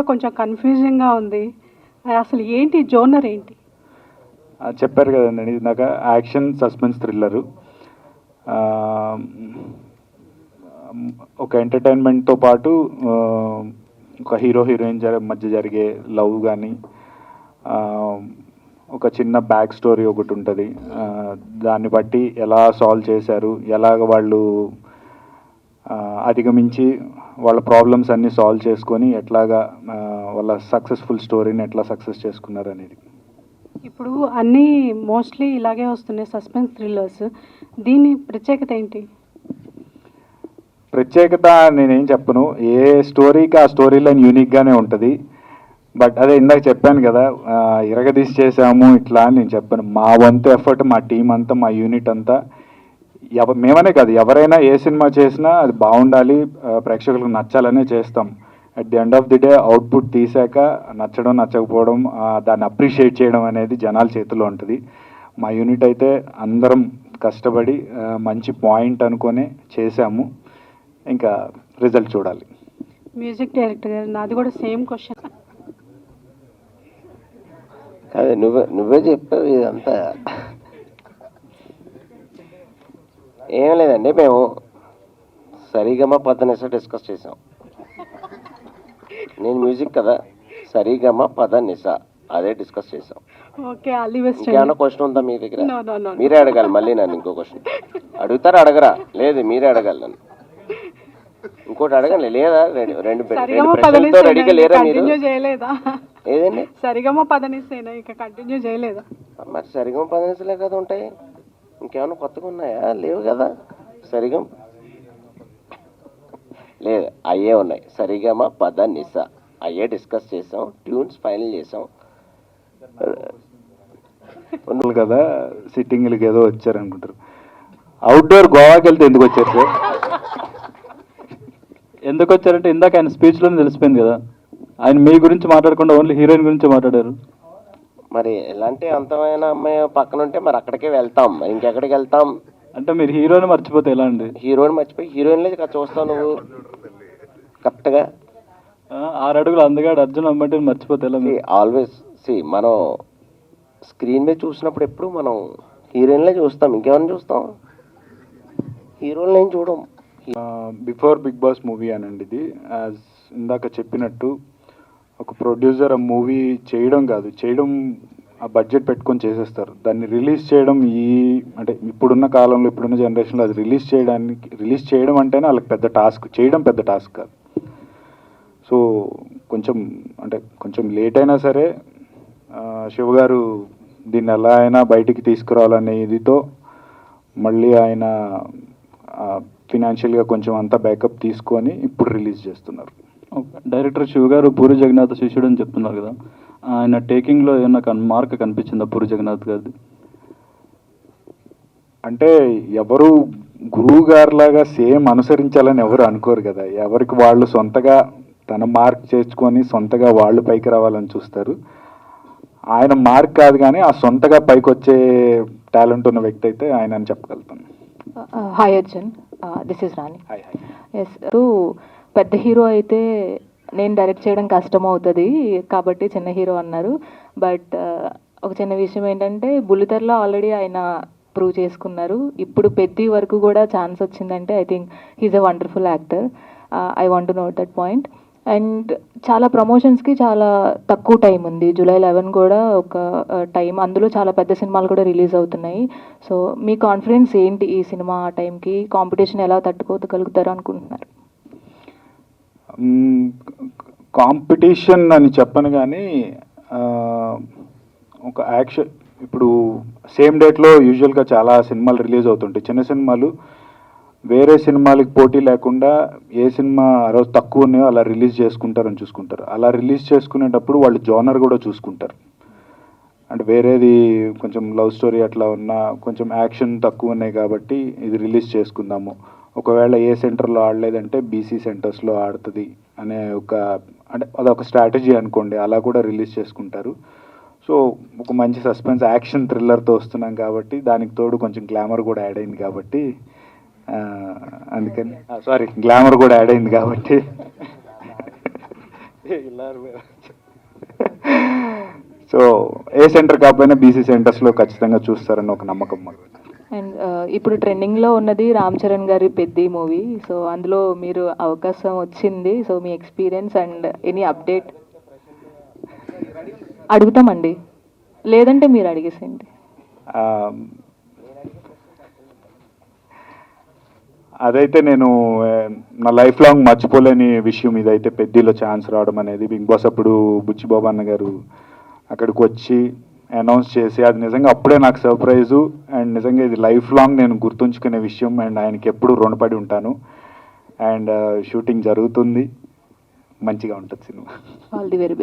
కొంచెం కన్ఫ్యూజింగ్గా ఉంది. అసలు ఏంటి జోనర్ ఏంటి? చెప్పారు కదండి ఇందాక, యాక్షన్ సస్పెన్స్ థ్రిల్లరు. ఒక ఎంటర్టైన్మెంట్తో పాటు ఒక హీరో హీరోయిన్ మధ్య జరిగే లవ్ కానీ, ఒక చిన్న బ్యాక్ స్టోరీ ఒకటి ఉంటుంది. దాన్ని బట్టి ఎలా సాల్వ్ చేశారు, ఎలాగ వాళ్ళు అధిగమించి వాళ్ళ ప్రాబ్లమ్స్ అన్నీ సాల్వ్ చేసుకొని ఎట్లాగా వాళ్ళ సక్సెస్ఫుల్ స్టోరీని ఎట్లా సక్సెస్ చేసుకున్నారు అనేది. ఇప్పుడు అన్నీ మోస్ట్లీ ఇలాగే వస్తున్నాయి సస్పెన్స్ థ్రిల్లర్స్. దీని ప్రత్యేకత ఏంటి? ప్రత్యేకత నేనేం చెప్పను, ఏ స్టోరీకి ఆ స్టోరీ లైన్ యూనిక్గానే ఉంటుంది. బట్ అదే ఇందాక చెప్పాను కదా, ఇరగదీసి చేసాము ఇట్లా అని నేను చెప్పాను. మా వంతు ఎఫర్ట్, మా టీం అంతా, మా యూనిట్ అంతా, మేమనే కాదు ఎవరైనా ఏ సినిమా చేసినా అది బాగుండాలి, ప్రేక్షకులకు నచ్చాలనే చేస్తాం. At the end of the day output తీసాక నచ్చడం నచ్చకపోవడం, దాన్ని అప్రిషియేట్ చేయడం అనేది జనాల చేతిలో ఉంటుంది. మా యూనిట్ అయితే అందరం కష్టపడి మంచి పాయింట్ అనుకొని చేసాము. ఇంకా రిజల్ట్ చూడాలి. మ్యూజిక్ డైరెక్టర్ గారు, నాది కూడా సేమ్ క్వశ్చన్. అదే నువ్వే చెప్పావు ఇదంతా. ఏం లేదండి, మేము సరిగమ పదనిస డిస్కస్ చేసాం. నేను మ్యూజిక్ కదా, సరిగమ పదనిస అదే డిస్కస్ చేసాం. Okay, all the best. ఇంకేమైనా క్వశ్చన్ ఉందా మీ దగ్గర? No. మీరే అడగాలి మళ్ళీ నన్ను ఇంకో క్వశ్చన్. అడుగుతారా అడగరా? లేదు, మీరే అడగాలి నన్ను. ఇంకోటి అడగండి. లేదా రెండు ప్రశ్నలతో రెడీగా లేరా మీరు? ఏదండి సరిగమ పదనిసేనా ఇక కంటిన్యూ చేయలేదా? మరి సరిగమ పదనిసలే కదా ఉంటాయి, ఇంకేమైనా కొత్తగా ఉన్నాయా? లేవు కదా. సరిగమ లేదు, అయ్యే ఉన్నాయి. సరిగమ పదనిస అయ్యే డిస్కస్ చేసాం, ట్యూన్స్ ఫైనల్ చేసాం కదా. సిట్టింగ్లకి ఏదో వచ్చారు అనుకుంటారు. అవుట్డోర్ గోవాకి వెళ్తే ఎందుకు వచ్చారు సార్? ఎందుకు వచ్చారంటే ఇందాక ఆయన స్పీచ్లోనే తెలిసిపోయింది కదా, ఆయన మీ గురించి మాట్లాడకుండా ఓన్లీ హీరోయిన్ గురించి మాట్లాడారు. మరి ఎలాంటి అంతమైన అమ్మాయి పక్కన ఉంటే మరి అక్కడికే వెళ్తాం, ఇంకెక్కడికి వెళ్తాం? అంటే మీరు హీరోని మర్చిపోతే ఎలా అండి? హీరోని మర్చిపోయి హీరోయిన్లే చూస్తావు నువ్వు కరెక్ట్గా. 6 అడుగులు అందగాడు అర్జున్ అమ్మంటే మర్చిపోతే ఎలా? ఆల్వేస్ మనం స్క్రీన్ మీద చూసినప్పుడు ఎప్పుడు మనం హీరోయిన్లే చూస్తాం, ఇంకేమైనా చూస్తాం, హీరోయిన్లు ఏం చూడం. బిఫోర్ బిగ్ బాస్ మూవీ అనండి ఇది. యాజ్ ఇందాక చెప్పినట్టు ఒక ప్రొడ్యూసర్ ఆ మూవీ చేయడం కాదు, చేయడం ఆ బడ్జెట్ పెట్టుకొని చేసేస్తారు. దాన్ని రిలీజ్ చేయడం అంటే ఇప్పుడున్న కాలంలో, ఇప్పుడున్న జనరేషన్లో అది రిలీజ్ చేయడం అంటేనే వాళ్ళకి పెద్ద టాస్క్, చేయడం పెద్ద టాస్క్ కాదు. సో కొంచెం లేట్ అయినా సరే శివ గారు దీన్ని ఎలా అయినా బయటికి తీసుకురావాలనే ఇదితో మళ్ళీ ఆయన ఫినాన్షియల్గా కొంచెం అంతా బ్యాకప్ తీసుకొని ఇప్పుడు రిలీజ్ చేస్తున్నారు. డైరెక్టర్ శివ గారు పూరి జగన్నాథ్ శిష్యుడు అని చెప్తున్నారు కదా, ఆయన టేకింగ్లో ఏమన్నా మార్క్ కనిపించిందా పూరి జగన్నాథ్ గారిది? అంటే ఎవరు గురువు గారిలాగా సేమ్ అనుసరించాలని ఎవరు అనుకోరు కదా. ఎవరికి వాళ్ళు సొంతగా తన మార్క్ చేసుకొని సొంతగా వాళ్ళు పైకి రావాలని చూస్తారు. ఆయన మార్క్ కాదు కానీ ఆ సొంతగా పైకి వచ్చే టాలెంట్ ఉన్న వ్యక్తి అయితే ఆయన అని చెప్పగలుగుతాను. Hi Arjun, this is Rani. Hi. Yes, పెద్ద హీరో అయితే నేను డైరెక్ట్ చేయడం కష్టం అవుతుంది కాబట్టి చిన్న హీరో అన్నారు. బట్ ఒక చిన్న విషయం ఏంటంటే బుల్లితెరలో ఆల్రెడీ ఆయన ప్రూవ్ చేసుకున్నారు. ఇప్పుడు పెద్ద వరకు కూడా ఛాన్స్ వచ్చిందంటే I think he's a wonderful actor. I want to note that point. And చాలా ప్రమోషన్స్కి చాలా తక్కువ టైం ఉంది. జూలై 11 కూడా ఒక టైం, అందులో చాలా పెద్ద సినిమాలు కూడా రిలీజ్ అవుతున్నాయి. సో మీ కాన్ఫిడెన్స్ ఏంటి ఈ సినిమా టైంకి? కాంపిటీషన్ ఎలా తట్టుకోగలుగుతారు అనుకుంటున్నారు? కాంపిటీషన్ అని చెప్పను కానీ ఒక యాక్షన్, ఇప్పుడు సేమ్ డేట్లో యూజువల్గా చాలా సినిమాలు రిలీజ్ అవుతుంటాయి. చిన్న సినిమాలు వేరే సినిమాలకి పోటీ లేకుండా ఏ సినిమా ఆ రోజు తక్కువ ఉన్నాయో అలా రిలీజ్ చేసుకుంటారని చూసుకుంటారు. అలా రిలీజ్ చేసుకునేటప్పుడు వాళ్ళు జోనర్ కూడా చూసుకుంటారు. అంటే వేరేది కొంచెం లవ్ స్టోరీ అట్లా ఉన్నా, కొంచెం యాక్షన్ తక్కువ ఉన్నాయి కాబట్టి ఇది రిలీజ్ చేసుకుందాము, ఒకవేళ ఏ సెంటర్లో ఆడలేదంటే బీసీ సెంటర్స్లో ఆడుతుంది అనే అంటే అదొక స్ట్రాటజీ అనుకోండి, అలా కూడా రిలీజ్ చేసుకుంటారు. సో ఒక మంచి సస్పెన్స్ యాక్షన్ థ్రిల్లర్తో వస్తున్నాం కాబట్టి దానికి తోడు కొంచెం గ్లామర్ కూడా యాడ్ అయింది కాబట్టి అందుకని గ్లామర్ కూడా యాడ్ అయింది కాబట్టి సో ఏ సెంటర్ కాకపోయినా బీసీ సెంటర్స్లో ఖచ్చితంగా చూస్తారని ఒక నమ్మకం మాకు. అండ్ ఇప్పుడు ట్రెండింగ్లో ఉన్నది రామ్ చరణ్ గారి పెద్ది మూవీ. సో అందులో మీరు అవకాశం వచ్చింది. సో మీ ఎక్స్పీరియన్స్ అండ్ ఎనీ అప్డేట్ అడుగుతామండి, లేదంటే మీరు అడిగేసేయండి. ఆ, అదైతే నేను నా లైఫ్ లాంగ్ మర్చిపోలేని విషయం ఇదైతే, పెద్దిలో ఛాన్స్ రావడం అనేది. బిగ్ బాస్ అప్పుడు బుచ్చిబాబు అన్న గారు అక్కడికి వచ్చి అనౌన్స్ చేసి, అది నిజంగా అప్పుడే నాకు సర్ప్రైజు. అండ్ నిజంగా ఇది లైఫ్ లాంగ్ నేను గుర్తుంచుకునే విషయం. అండ్ ఆయనకి ఎప్పుడు రుణపడి ఉంటాను. అండ్ షూటింగ్ జరుగుతుంది, మంచిగా ఉంటుంది cinema. All the very best.